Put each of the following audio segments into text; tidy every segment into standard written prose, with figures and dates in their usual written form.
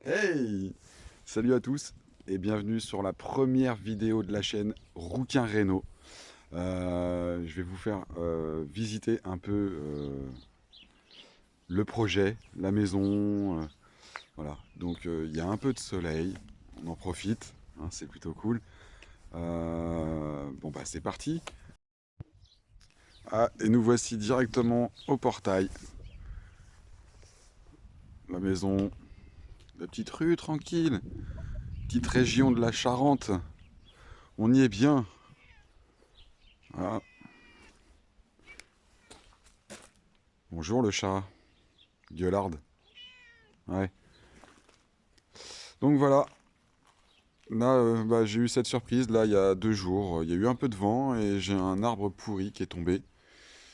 Hey! Salut à tous et bienvenue sur la première vidéo de la chaîne Rouquin Réno. Je vais vous faire visiter un peu le projet, la maison. Voilà, donc il y a un peu de soleil, on en profite, hein, c'est plutôt cool. Bon bah c'est parti. Ah, et nous voici directement au portail. La maison, la petite rue tranquille, petite région de la Charente. On y est bien. Voilà. Bonjour le chat, gueularde. Ouais. Donc voilà, là bah, j'ai eu cette surprise là il y a 2 jours. Il y a eu un peu de vent et j'ai un arbre pourri qui est tombé.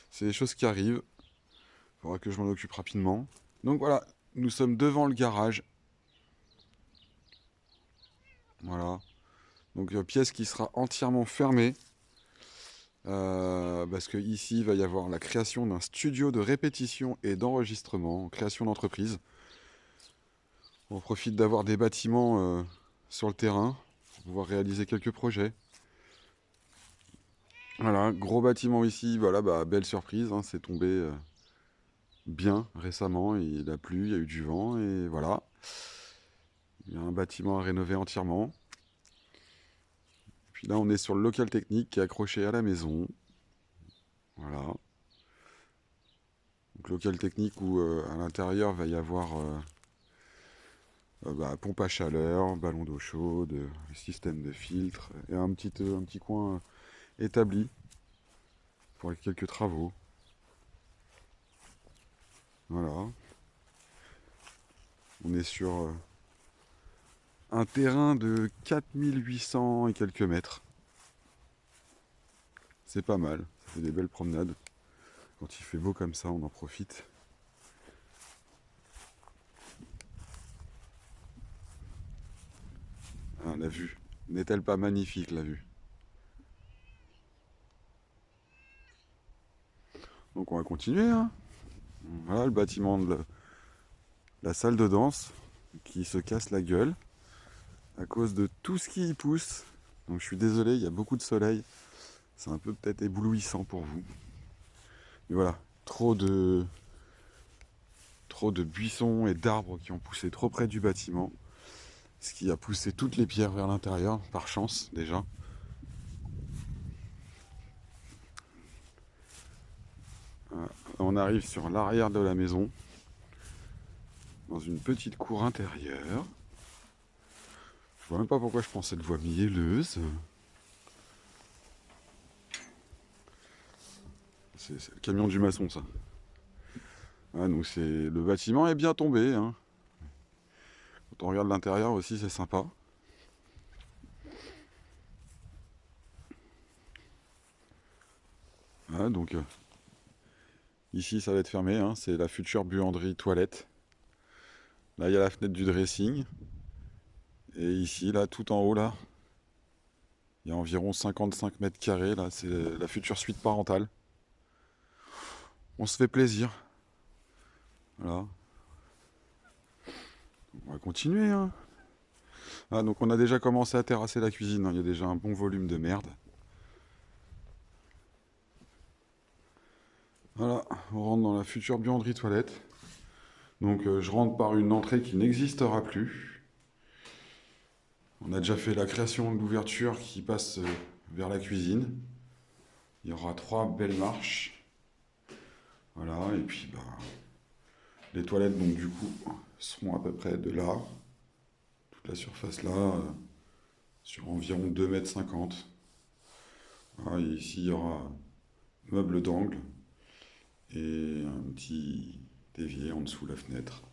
C'est des choses qui arrivent, il faudra que je m'en occupe rapidement. Donc voilà, nous sommes devant le garage. Voilà, donc pièce qui sera entièrement fermée. Parce que ici il va y avoir la création d'un studio de répétition et d'enregistrement, création d'entreprise. On profite d'avoir des bâtiments sur le terrain pour pouvoir réaliser quelques projets. Voilà, gros bâtiment ici, voilà, bah, belle surprise, hein, c'est tombé bien récemment, il a plu, il y a eu du vent, et voilà. Il y a un bâtiment à rénover entièrement. Puis là, on est sur le local technique qui est accroché à la maison. Voilà. Donc local technique où à l'intérieur va y avoir bah, pompe à chaleur, ballon d'eau chaude, système de filtre, et un petit coin établi pour quelques travaux. Voilà. On est sur un terrain de 4800 et quelques mètres. C'est pas mal, ça fait des belles promenades. Quand il fait beau comme ça, on en profite. Ah, la vue. N'est-elle pas magnifique, la vue? Donc on va continuer, hein. Voilà le bâtiment de la salle de danse qui se casse la gueule à cause de tout ce qui y pousse. Donc je suis désolé, il y a beaucoup de soleil. C'est un peu peut-être éblouissant pour vous. Mais voilà, trop de buissons et d'arbres qui ont poussé trop près du bâtiment. Ce qui a poussé toutes les pierres vers l'intérieur, par chance déjà. Voilà. On arrive sur l'arrière de la maison, dans une petite cour intérieure. Je vois même pas pourquoi je prends cette voie mielleuse. C'est le camion du maçon, ça. Ah, donc le bâtiment est bien tombé, hein. Quand on regarde l'intérieur aussi, c'est sympa. Ah, donc ici, ça va être fermé, hein. C'est la future buanderie toilette. Là, il y a la fenêtre du dressing. Et ici, là, tout en haut, là, il y a environ 55 mètres carrés. Là, c'est la future suite parentale. On se fait plaisir. Voilà. On va continuer, hein. Ah, donc on a déjà commencé à terrasser la cuisine, hein. Il y a déjà un bon volume de merde. Voilà, on rentre dans la future buanderie toilette. Donc je rentre par une entrée qui n'existera plus. On a déjà fait la création de l'ouverture qui passe vers la cuisine. Il y aura 3 belles marches. Voilà, et puis bah, les toilettes donc du coup seront à peu près de là. Toute la surface là, sur environ 2,50 m. Voilà, et ici il y aura meuble d'angle et un petit évier en dessous de la fenêtre.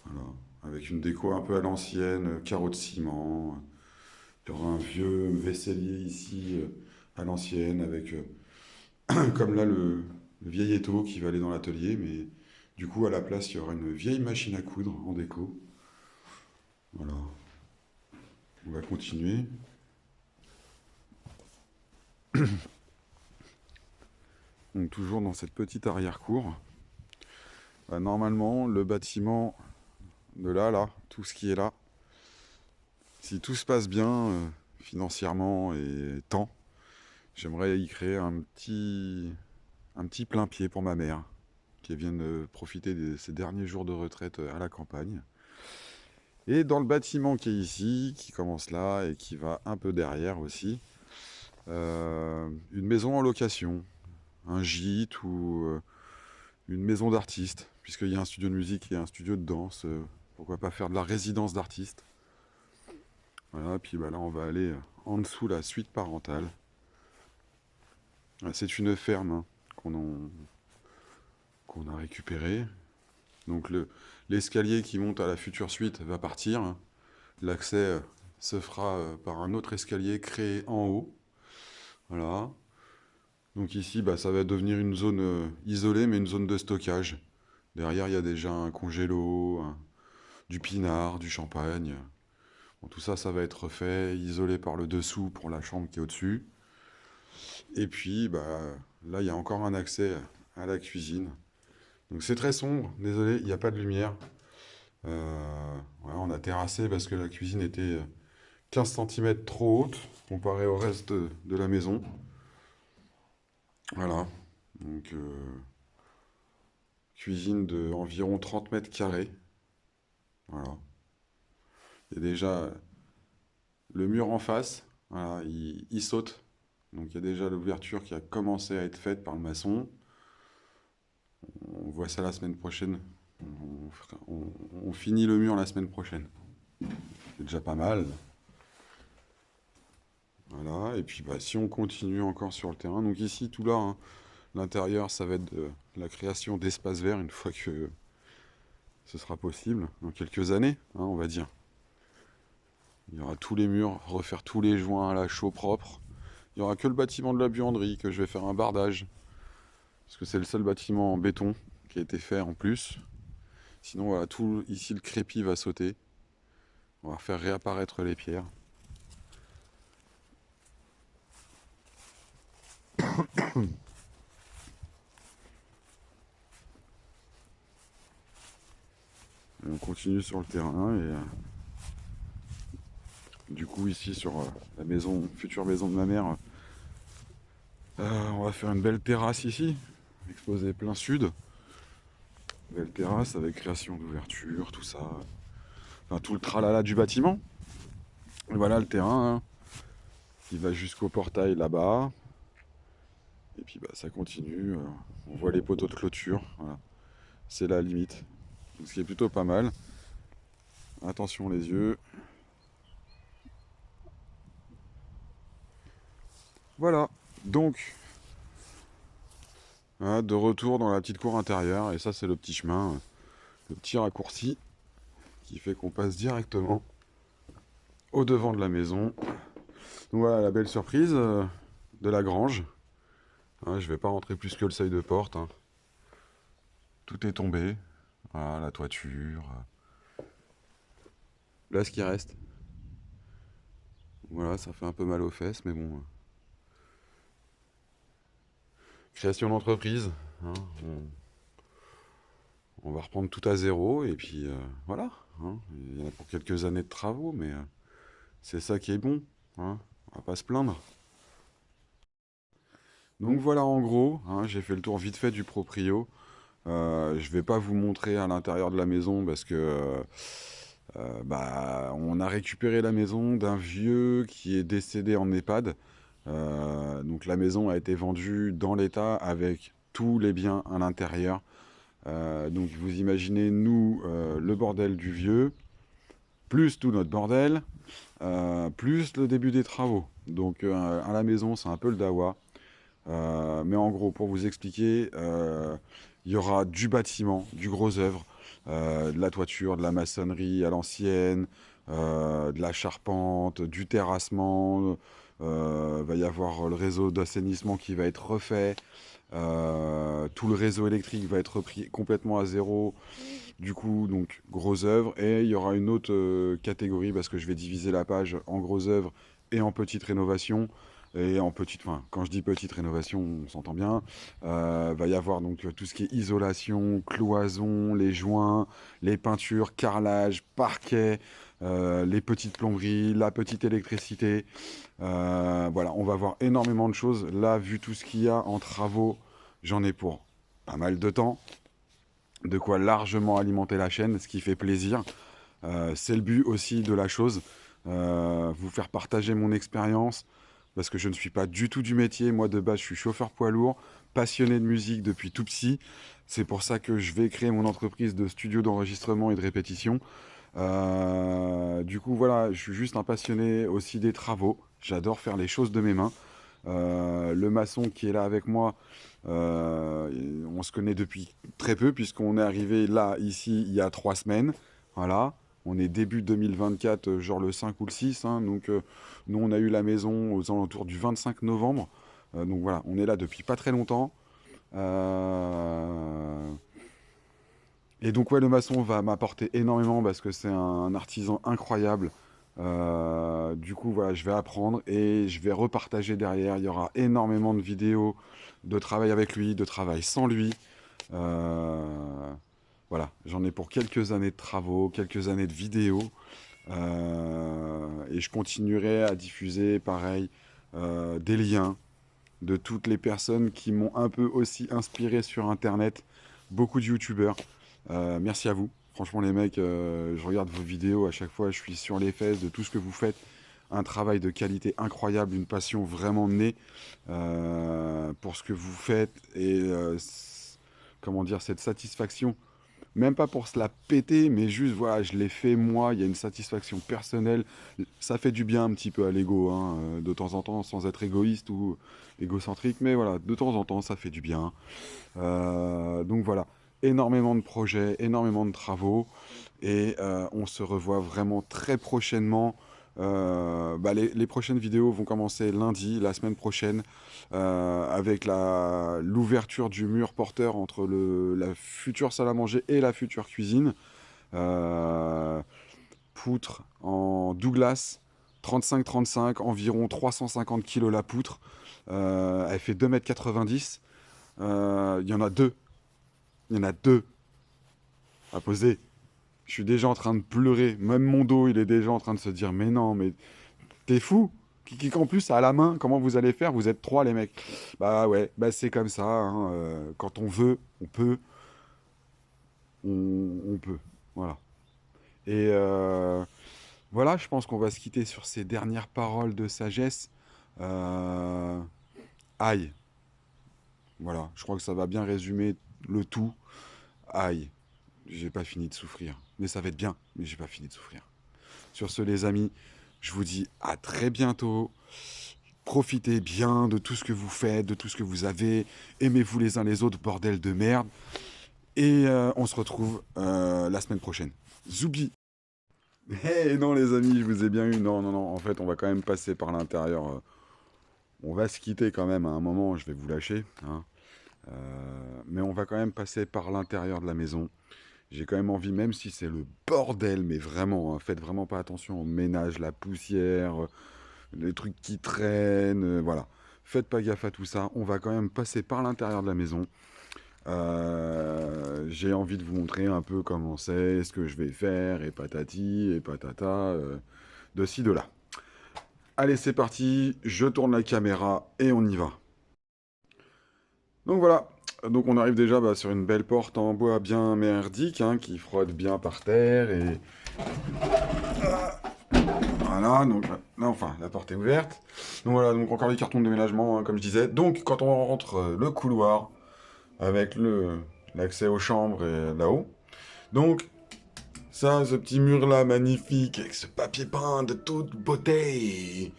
Voilà, avec une déco un peu à l'ancienne, carreaux de ciment. Il y aura un vieux vaisselier ici à l'ancienne avec, comme là, le vieil étau qui va aller dans l'atelier, mais du coup, à la place, il y aura une vieille machine à coudre en déco. Voilà, on va continuer. Donc, toujours dans cette petite arrière-cour. Normalement, le bâtiment de là, tout ce qui est là. Si tout se passe bien, financièrement et temps, j'aimerais y créer un petit plein-pied pour ma mère, qui vient de profiter de ses derniers jours de retraite à la campagne. Et dans le bâtiment qui est ici, qui commence là et qui va un peu derrière aussi, une maison en location, un gîte ou une maison d'artiste, puisqu'il y a un studio de musique et un studio de danse. Pourquoi pas faire de la résidence d'artiste. Voilà, puis bah, là on va aller en dessous la suite parentale. C'est une ferme hein, qu'on a récupérée. Donc l'escalier qui monte à la future suite va partir. L'accès se fera par un autre escalier créé en haut. Voilà. Donc ici, bah, ça va devenir une zone isolée, mais une zone de stockage. Derrière, il y a déjà un congélo, du pinard, du champagne. Bon, tout ça, ça va être fait, isolé par le dessous pour la chambre qui est au-dessus. Et puis, bah, là, il y a encore un accès à la cuisine. Donc c'est très sombre, désolé, il n'y a pas de lumière. Voilà, on a terrassé parce que la cuisine était 15 cm trop haute comparée au reste de la maison. Voilà. Donc cuisine de environ 30 mètres carrés. Voilà. Il y a déjà le mur en face, voilà, il saute. Donc il y a déjà l'ouverture qui a commencé à être faite par le maçon. On voit ça la semaine prochaine. On finit le mur la semaine prochaine. C'est déjà pas mal. Voilà, et puis bah, si on continue encore sur le terrain, donc ici, tout là, hein, l'intérieur, ça va être de la création d'espaces verts une fois que ce sera possible, dans quelques années, hein, on va dire. Il y aura tous les murs, refaire tous les joints à la chaux propre. Il n'y aura que le bâtiment de la buanderie que je vais faire un bardage. Parce que c'est le seul bâtiment en béton qui a été fait en plus. Sinon, voilà, tout ici, le crépi va sauter. On va faire réapparaître les pierres. Et on continue sur le terrain et du coup ici sur la maison, future maison de ma mère, on va faire une belle terrasse ici, exposée plein sud. Belle terrasse avec création d'ouverture, tout ça. Enfin tout le tralala du bâtiment. Et voilà le terrain hein, qui va jusqu'au portail là-bas. Et puis bah, ça continue. On voit les poteaux de clôture. Voilà. C'est la limite. Donc, ce qui est plutôt pas mal. Attention les yeux. Voilà. Donc, hein, de retour dans la petite cour intérieure. Et ça c'est le petit chemin, le petit raccourci qui fait qu'on passe directement au devant de la maison. Donc voilà la belle surprise de la grange. Hein, je vais pas rentrer plus que le seuil de porte. Hein. Tout est tombé. Voilà, la toiture. Là, ce qui reste. Voilà, ça fait un peu mal aux fesses, mais bon. Création d'entreprise. Hein, on va reprendre tout à zéro et puis voilà. Hein. Il y en a pour quelques années de travaux, mais c'est ça qui est bon. Hein. On va pas se plaindre. Donc voilà en gros, hein, j'ai fait le tour vite fait du proprio. Je vais pas vous montrer à l'intérieur de la maison parce que bah, on a récupéré la maison d'un vieux qui est décédé en EHPAD. Donc la maison a été vendue dans l'état avec tous les biens à l'intérieur. Donc vous imaginez nous le bordel du vieux, plus tout notre bordel, plus le début des travaux. Donc à la maison c'est un peu le dawa. Mais en gros, pour vous expliquer, il y aura du bâtiment, du gros œuvre, de la toiture, de la maçonnerie à l'ancienne, de la charpente, du terrassement. Va y avoir le réseau d'assainissement qui va être refait. Tout le réseau électrique va être repris complètement à zéro. Du coup, donc, gros œuvre. Et il y aura une autre catégorie, parce que je vais diviser la page en gros œuvre et en petite rénovation. Et en petite, enfin, quand je dis petite rénovation, on s'entend bien. Va y avoir donc tout ce qui est isolation, cloison, les joints, les peintures, carrelage, parquet, les petites plomberies, la petite électricité. Voilà, on va voir énormément de choses. Là, vu tout ce qu'il y a en travaux, j'en ai pour pas mal de temps. De quoi largement alimenter la chaîne, ce qui fait plaisir. C'est le but aussi de la chose. Vous faire partager mon expérience, parce que je ne suis pas du tout du métier. Moi, de base, je suis chauffeur poids lourd, passionné de musique depuis tout petit. C'est pour ça que je vais créer mon entreprise de studio d'enregistrement et de répétition. Du coup, voilà, je suis juste un passionné aussi des travaux. J'adore faire les choses de mes mains. Le maçon qui est là avec moi, on se connaît depuis très peu, puisqu'on est arrivé là, ici, il y a 3 semaines. Voilà. On est début 2024, genre le 5 ou le 6. Hein, donc, nous, on a eu la maison aux alentours du 25 novembre. Donc voilà, on est là depuis pas très longtemps. Et donc, ouais, le maçon va m'apporter énormément parce que c'est un artisan incroyable. Du coup, voilà, je vais apprendre et je vais repartager derrière. Il y aura énormément de vidéos de travail avec lui, de travail sans lui. Euh, voilà, j'en ai pour quelques années de travaux, quelques années de vidéos. Et je continuerai à diffuser, pareil, des liens de toutes les personnes qui m'ont un peu aussi inspiré sur Internet. Beaucoup de youtubeurs. Merci à vous. Franchement, les mecs, je regarde vos vidéos à chaque fois, je suis sur les fesses de tout ce que vous faites. Un travail de qualité incroyable, une passion vraiment née pour ce que vous faites et comment dire, cette satisfaction. Même pas pour se la péter, mais juste, voilà, je l'ai fait moi, il y a une satisfaction personnelle. Ça fait du bien un petit peu à l'ego, hein, de temps en temps, sans être égoïste ou égocentrique, mais voilà, de temps en temps, ça fait du bien. Donc voilà, énormément de projets, énormément de travaux, et on se revoit vraiment très prochainement. Les prochaines vidéos vont commencer lundi, la semaine prochaine, avec l'ouverture du mur porteur entre la future salle à manger et la future cuisine. Euh, Poutre en Douglas, 35-35, environ 350 kg la poutre. Elle fait 2,90 m. Il y en a deux. Il y en a deux à poser. Je suis déjà en train de pleurer. Même mon dos, il est déjà en train de se dire, mais non, mais t'es fou. En plus à la main, comment vous allez faire? Vous êtes trois les mecs. Bah ouais, bah c'est comme ça. Hein, quand on veut, on peut. On peut. Voilà. Et voilà, je pense qu'on va se quitter sur ces dernières paroles de sagesse. Euh, Aïe. Voilà, je crois que ça va bien résumer le tout. Aïe. J'ai pas fini de souffrir. Mais ça va être bien, mais j'ai pas fini de souffrir. Sur ce, les amis, je vous dis à très bientôt. Profitez bien de tout ce que vous faites, de tout ce que vous avez. Aimez-vous les uns les autres, bordel de merde. Et on se retrouve la semaine prochaine. Zoubi. Eh non, les amis, je vous ai bien eu. Non, non, non. En fait, on va quand même passer par l'intérieur. On va se quitter quand même à un moment. Je vais vous lâcher. Hein. Mais on va quand même passer par l'intérieur de la maison. J'ai quand même envie, même si c'est le bordel, mais vraiment, hein, faites vraiment pas attention au ménage, la poussière, les trucs qui traînent, voilà. Faites pas gaffe à tout ça. On va quand même passer par l'intérieur de la maison. J'ai envie de vous montrer un peu comment c'est, ce que je vais faire, et patati, et patata, de ci, de là. Allez, c'est parti, je tourne la caméra et on y va. Donc voilà, donc on arrive déjà sur une belle porte en bois bien merdique, hein, qui frotte bien par terre, et voilà, donc là, enfin, la porte est ouverte. Donc voilà, donc encore les cartons de déménagement, hein, comme je disais. Donc quand on rentre le couloir, avec l'accès aux chambres et là-haut. Donc, ça, ce petit mur-là, magnifique, avec ce papier peint de toute beauté,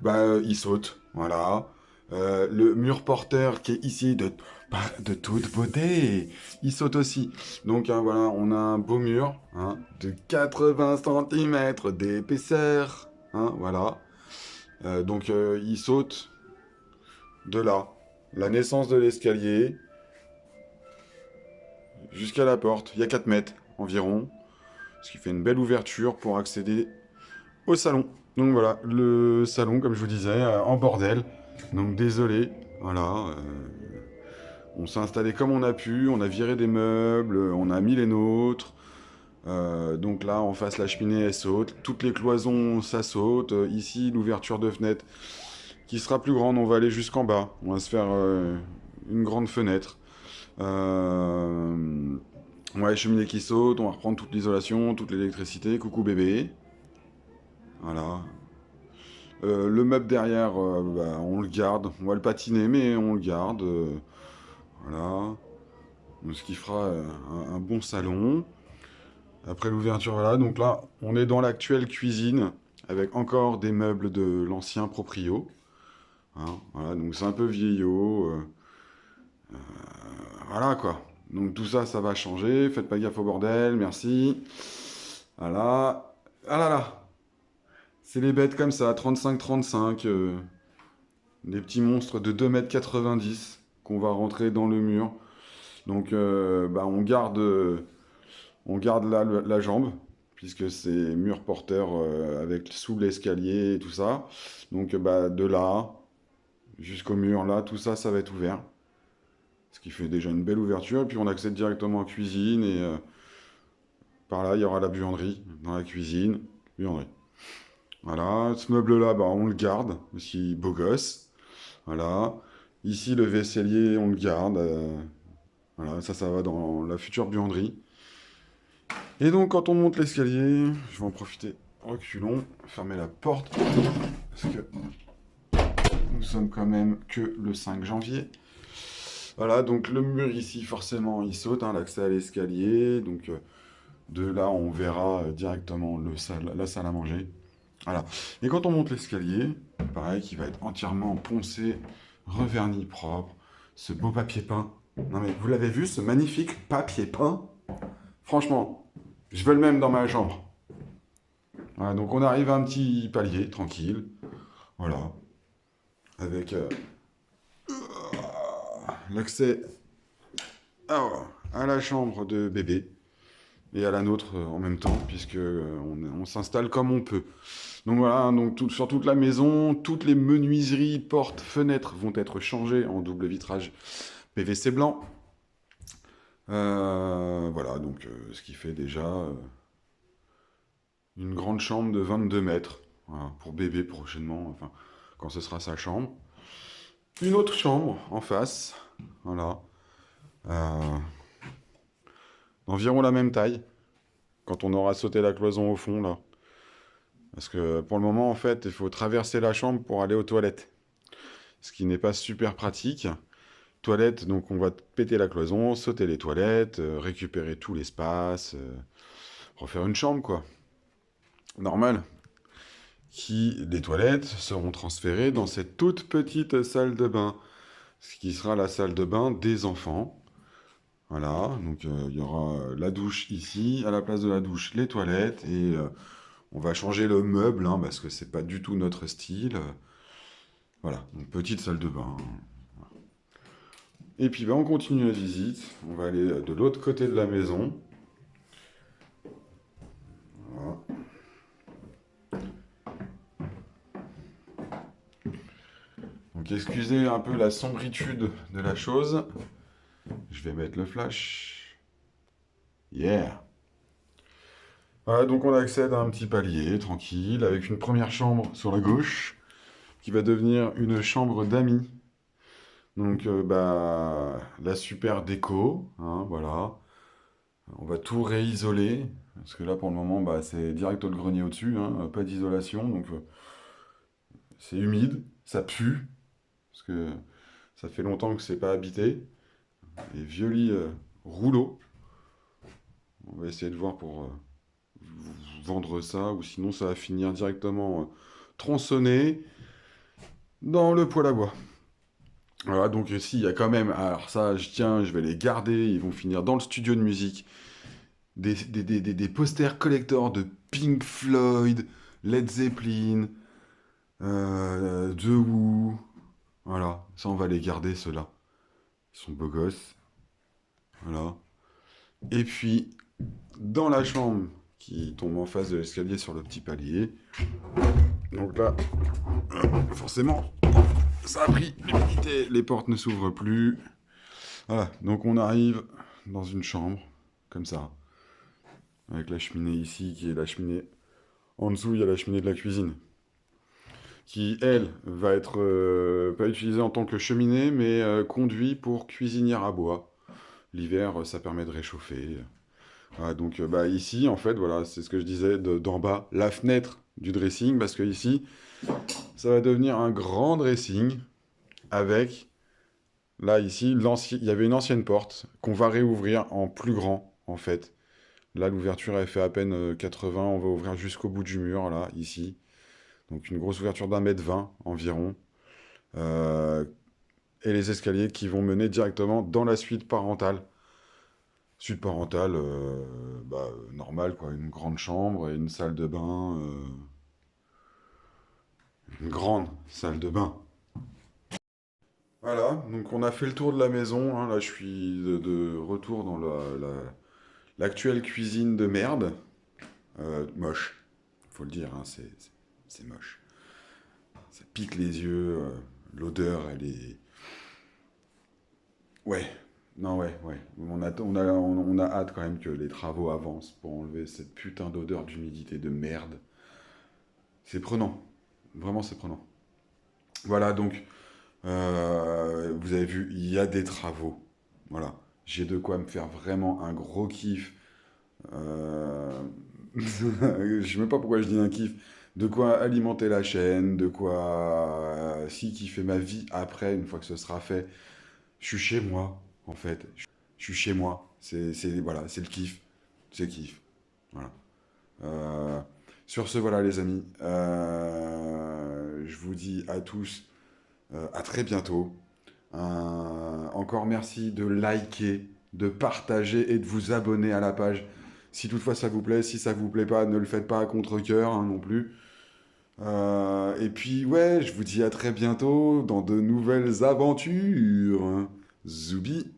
bah, il saute, voilà. Le mur porteur qui est ici de toute beauté, il saute aussi. Donc, hein, voilà, on a un beau mur, hein, de 80 cm d'épaisseur, hein, voilà. Donc, il saute de là. La naissance de l'escalier, jusqu'à la porte. Il y a 4 mètres environ, ce qui fait une belle ouverture pour accéder au salon. Donc voilà, le salon, comme je vous disais, en bordel. Donc désolé, voilà. On s'est installé comme on a pu, on a viré des meubles, on a mis les nôtres. Donc là, en face, la cheminée, elle saute. Toutes les cloisons, ça saute. Ici, l'ouverture de fenêtre qui sera plus grande, on va aller jusqu'en bas. On va se faire une grande fenêtre. Ouais, cheminée qui saute, on va reprendre toute l'isolation, toute l'électricité. Coucou bébé. Voilà. Le meuble derrière, bah, on le garde. On va le patiner, mais on le garde. Voilà. Donc, ce qui fera un bon salon. Après l'ouverture, voilà. Donc là, on est dans l'actuelle cuisine avec encore des meubles de l'ancien proprio. Hein, voilà, donc c'est un peu vieillot. Voilà quoi. Donc tout ça, ça va changer. Faites pas gaffe au bordel, merci. Voilà. Ah là là. C'est les bêtes comme ça, 35-35. Des petits monstres de 2,90 m qu'on va rentrer dans le mur. Donc bah, on garde la jambe, puisque c'est mur porteur avec sous l'escalier et tout ça. Donc bah, de là jusqu'au mur, là, tout ça, ça va être ouvert. Ce qui fait déjà une belle ouverture. Et puis on accède directement en cuisine. Et par là, il y aura la buanderie dans la cuisine. Buanderie. Voilà. Ce meuble-là, bah, on le garde. Aussi beau gosse. Voilà. Ici, le vaisselier, on le garde. Voilà, ça va dans la future buanderie. Et donc, quand on monte l'escalier, je vais en profiter. Reculons, fermer la porte. Parce que nous sommes quand même que le 5 janvier. Voilà, donc le mur ici, forcément, il saute, hein, l'accès à l'escalier. Donc de là, on verra directement la salle à manger. Voilà. Et quand on monte l'escalier, pareil, qui va être entièrement poncé, reverni propre, ce beau papier peint. Non mais vous l'avez vu, ce magnifique papier peint? Franchement, je veux le même dans ma chambre. Voilà, donc on arrive à un petit palier, tranquille. Voilà. Avec l'accès à la chambre de bébé et à la nôtre en même temps, puisque on s'installe comme on peut. Donc voilà, hein, donc sur toute la maison, toutes les menuiseries, portes, fenêtres vont être changées en double vitrage PVC blanc. Voilà, donc ce qui fait déjà une grande chambre de 22 mètres, voilà, pour bébé prochainement, enfin, quand ce sera sa chambre. Une autre chambre en face, voilà, euh, d'environ la même taille, quand on aura sauté la cloison au fond, là. Parce que pour le moment, en fait, il faut traverser la chambre pour aller aux toilettes. Ce qui n'est pas super pratique. Toilettes, donc on va péter la cloison, sauter les toilettes, récupérer tout l'espace, refaire une chambre, quoi. Normal. Les toilettes seront transférées dans cette toute petite salle de bain. Ce qui sera la salle de bain des enfants. Voilà, donc il y aura la douche ici, à la place de la douche, les toilettes, et on va changer le meuble, hein, parce que c'est pas du tout notre style. Voilà, donc petite salle de bain. Et puis ben, on continue la visite, on va aller de l'autre côté de la maison. Voilà. Donc excusez un peu la sombritude de la chose. Je vais mettre le flash. Yeah! Voilà, donc on accède à un petit palier, tranquille, avec une première chambre sur la gauche, qui va devenir une chambre d'amis. Donc, bah, la super déco, hein, voilà. On va tout réisoler, parce que là, pour le moment, bah, c'est direct au grenier au-dessus, hein, pas d'isolation, donc c'est humide, ça pue, parce que ça fait longtemps que c'est pas habité. Les vieux lits rouleaux. On va essayer de voir pour vendre ça, ou sinon ça va finir directement tronçonné dans le poêle à bois. Voilà, donc ici, il y a quand même, alors ça, je vais les garder, ils vont finir dans le studio de musique, des posters collector de Pink Floyd, Led Zeppelin, The Who, voilà, ça on va les garder, ceux-là. Ils sont beaux gosses, voilà. Et puis, dans la chambre qui tombe en face de l'escalier sur le petit palier. Donc là, forcément, ça a pris l'humidité, les portes ne s'ouvrent plus. Voilà, donc on arrive dans une chambre, comme ça, avec la cheminée ici, qui est la cheminée. En dessous, il y a la cheminée de la cuisine, qui, elle, va être pas utilisée en tant que cheminée, mais conduit pour cuisinière à bois. L'hiver, ça permet de réchauffer. Voilà, donc bah, ici, en fait, voilà, c'est ce que je disais d'en bas, la fenêtre du dressing, parce que ici, ça va devenir un grand dressing avec, là, ici, il y avait une ancienne porte qu'on va réouvrir en plus grand, en fait. Là, l'ouverture, elle fait à peine 80, on va ouvrir jusqu'au bout du mur, là, ici. Donc une grosse ouverture d'1,20 m environ. Euh, et les escaliers qui vont mener directement dans la suite parentale. Suite parentale, bah, normale, quoi. Une grande chambre et une salle de bain. Une grande salle de bain. Voilà, donc on a fait le tour de la maison, hein. Là, je suis de retour dans l'actuelle cuisine de merde. Moche, faut le dire, hein, c'est moche. Ça pique les yeux, l'odeur, elle est... Ouais, non, ouais. On a hâte quand même que les travaux avancent pour enlever cette putain d'odeur d'humidité de merde. C'est prenant, vraiment c'est prenant. Voilà, donc, vous avez vu, il y a des travaux. Voilà, j'ai de quoi me faire vraiment un gros kiff. Je sais même pas pourquoi je dis un kiff. De quoi alimenter la chaîne, de quoi si kiffer ma vie après, une fois que ce sera fait. Je suis chez moi, en fait. Je suis chez moi. Voilà, c'est le kiff. C'est le kiff. Voilà. Euh, sur ce, voilà, les amis. Je vous dis à tous à très bientôt. Encore merci de liker, de partager et de vous abonner à la page. Si toutefois ça vous plaît, si ça vous plaît pas, ne le faites pas à contre-cœur, hein, non plus. Et puis ouais, je vous dis à très bientôt dans de nouvelles aventures. Zoubi.